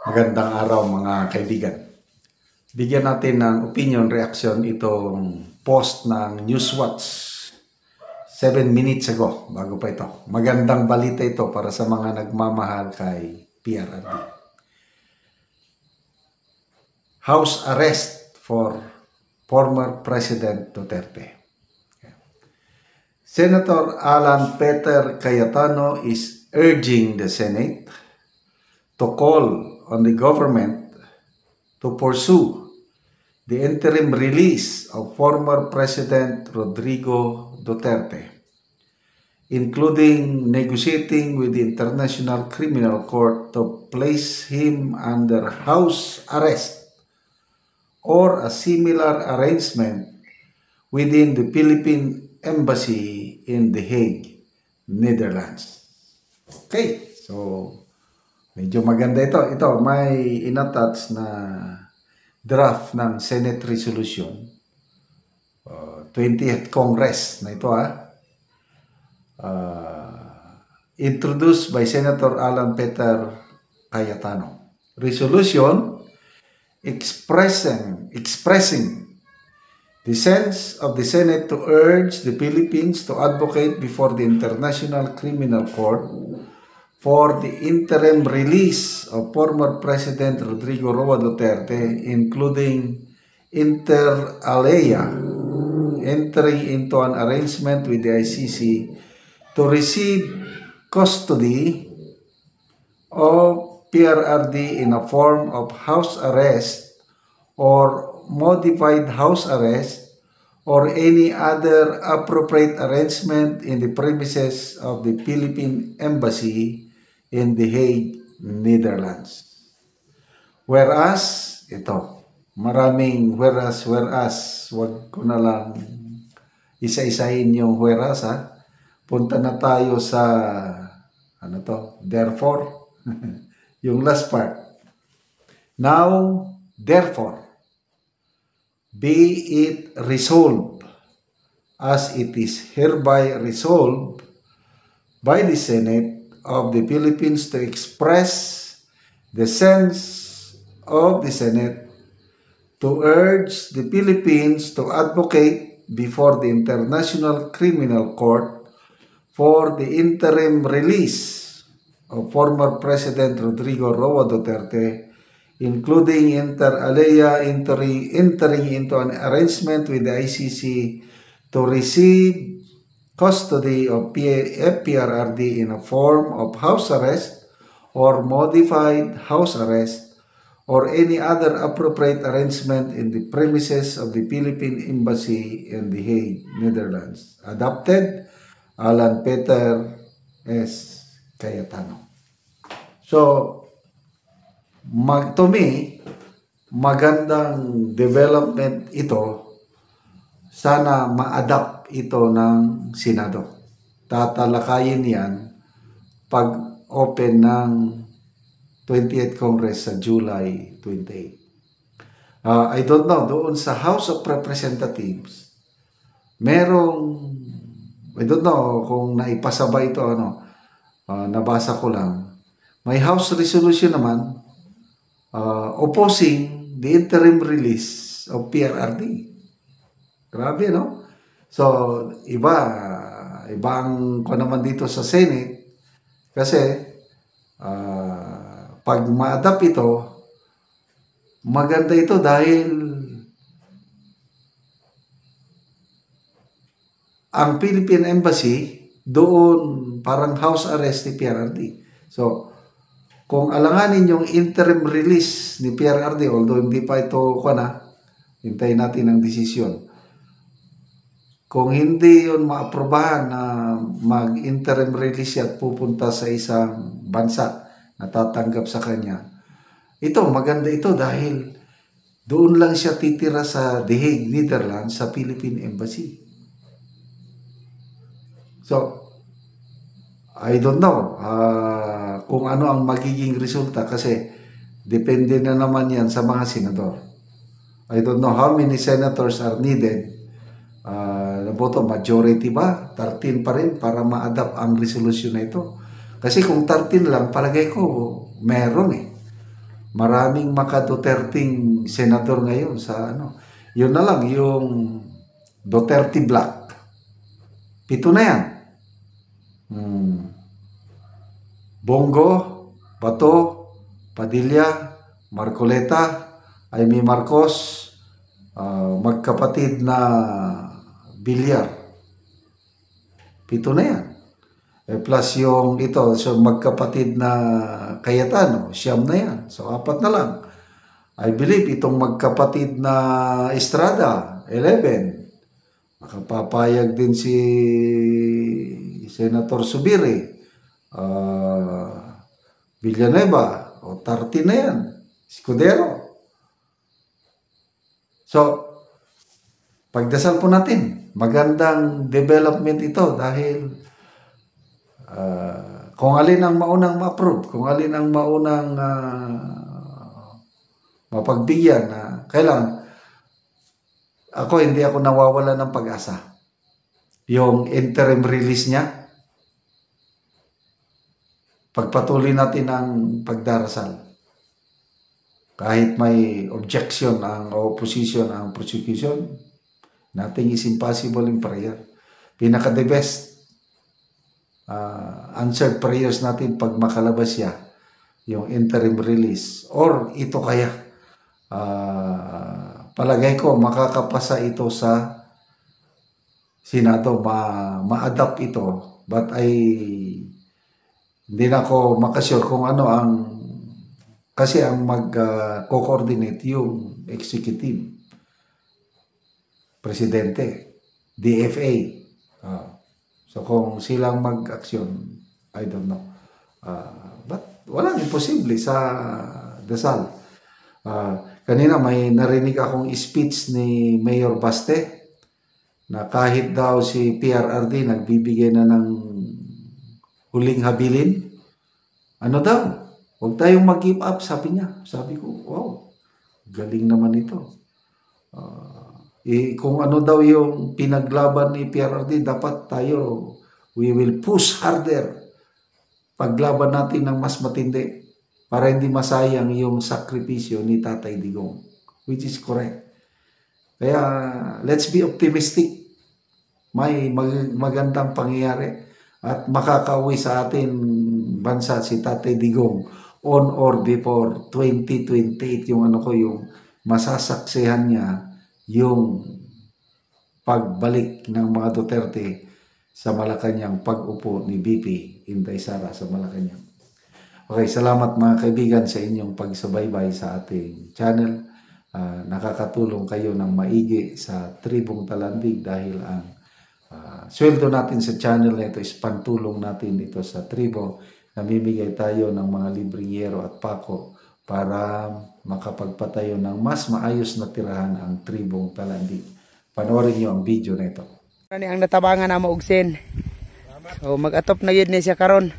Magandang araw mga kaibigan. Bigyan natin ng opinion reaction itong post ng Newswatch 7 minutes ago, bago pa ito. Magandang balita ito para sa mga nagmamahal kay PRRD. House arrest for former President Duterte. Senator Alan Peter Cayetano is urging the Senate to call on the government to pursue the interim release of former President Rodrigo Duterte, including negotiating with the International Criminal Court to place him under house arrest or a similar arrangement within the Philippine Embassy in The Hague, Netherlands. Okay, so medyo maganda ito. Ito, may inattach na draft ng Senate Resolution 20th Congress na ito introduced by Senator Alan Peter Cayetano. Resolution expressing the sense of the Senate to urge the Philippines to advocate before the International Criminal Court for the interim release of former President Rodrigo Roa Duterte, including inter alia, entering into an arrangement with the ICC to receive custody of PRRD in a form of house arrest or modified house arrest or any other appropriate arrangement in the premises of the Philippine Embassy in The Hague, Netherlands. Whereas, ito, maraming whereas, wag ko na lang isa-isahin yung whereas Punta na tayo sa, therefore, yung last part. Now, therefore, be it resolved as it is hereby resolved by the Senate of the Philippines to express the sense of the Senate to urge the Philippines to advocate before the International Criminal Court for the interim release of former President Rodrigo Roa Duterte, including inter alia, entering into an arrangement with the ICC to receive custody of PRRD in a form of house arrest or modified house arrest or any other appropriate arrangement in the premises of the Philippine Embassy in The Hague, Netherlands. Adopted, Alan Peter S. Cayetano. So, to me, magandang development ito. Sana ma-adapt ito ng Senado. Tatalakayin yan pag open ng 20th Congress sa July 28. I don't know, doon sa House of Representatives, merong, I don't know kung naipasa ba ito, nabasa ko lang. May House resolution naman opposing the interim release of PRRD. Grabe, no? So, ibang ko naman dito sa Senate kasi pag ma-adapt ito, maganda ito dahil ang Philippine Embassy doon parang house arrest ni PRRD. So, kung alanganin yung interim release ni PRRD, although hindi pa ito hintayin natin ang desisyon. Kung hindi yun maaprobahan na mag-interim release at pupunta sa isang bansa na tatanggap sa kanya, ito, maganda ito dahil doon lang siya titira sa The Hague, Netherlands, sa Philippine Embassy. So, I don't know kung ano ang magiging resulta kasi depende na naman yan sa mga senador. I don't know how many senators are needed. Boto majority ba? 13 pa rin para ma-adapt ang resolution na ito. Kasi kung 13 lang, palagay ko meron maraming maka-Duterting senador ngayon sa ano. Yun na lang, yung Duterte Black. 7 na yan. Bongo, Bato, Padilla, Marcoleta, Amy Marcos, magkapatid na Villar. 7 na yan. Plus yung ito, so magkapatid na Cayetano, 9 na yan. So 4 na lang. I believe itong magkapatid na Estrada, 11. Makapapayag din si Senator Subiri, Villanueva, o 30 na yan. Escudero. So, pagdasal po natin, magandang development ito dahil kung alin ang maunang ma-approve, kung alin ang maunang mapagbigyan, kailan ako hindi ako nawawala ng pag-asa. Yung interim release niya, pagpatuloy natin ang pagdarasal. Kahit may objection ang opposition, ang prosecution, nothing is impossible in prayer. Pinaka-the best answered prayers natin pag makalabas siya, yung interim release. Or ito kaya, palagay ko makakapasa ito sa Senado, ma-adapt ito. But hindi na ako makasure kung ano ang, kasi ang mag-coordinate yung executive, presidente, DFA. So kung silang mag-aksyon, I don't know. But walang imposible sa dasal. Kanina may narinig akong speech ni Mayor Baste na kahit daw si PRRD nagbibigay na ng huling habilin, ano daw, huwag tayong mag-give up, sabi niya. Sabi ko, wow, galing naman ito. Kung ano daw yung pinaglaban ni PRRD, dapat tayo, we will push harder. Paglaban natin ng mas matindi para hindi masayang yung sakripisyo ni Tatay Digong, which is correct. Kaya, let's be optimistic. May magandang pangyayari at makakauwi sa atin bansa si Tatay Digong on or before 2028, yung yung masasaksihan niya yung pagbalik ng mga Duterte sa Malacanang, pag-upo ni BP Inday Sara sa Malacanang. Okay, salamat mga kaibigan sa inyong pagsubaybay sa ating channel. Nakakatulong kayo ng maigi sa Tribong Talandig dahil ang sweldo natin sa channel na ito is pantulong natin dito sa tribo. Namimigay tayo ng mga libreng yero at pako para makapagpatayo ng mas maayos na tirahan ang Tribong Talandig. Panoorin nyo ang video na ito. Ang natabangan na maugsin. So mag-atop na yun niya siya karon.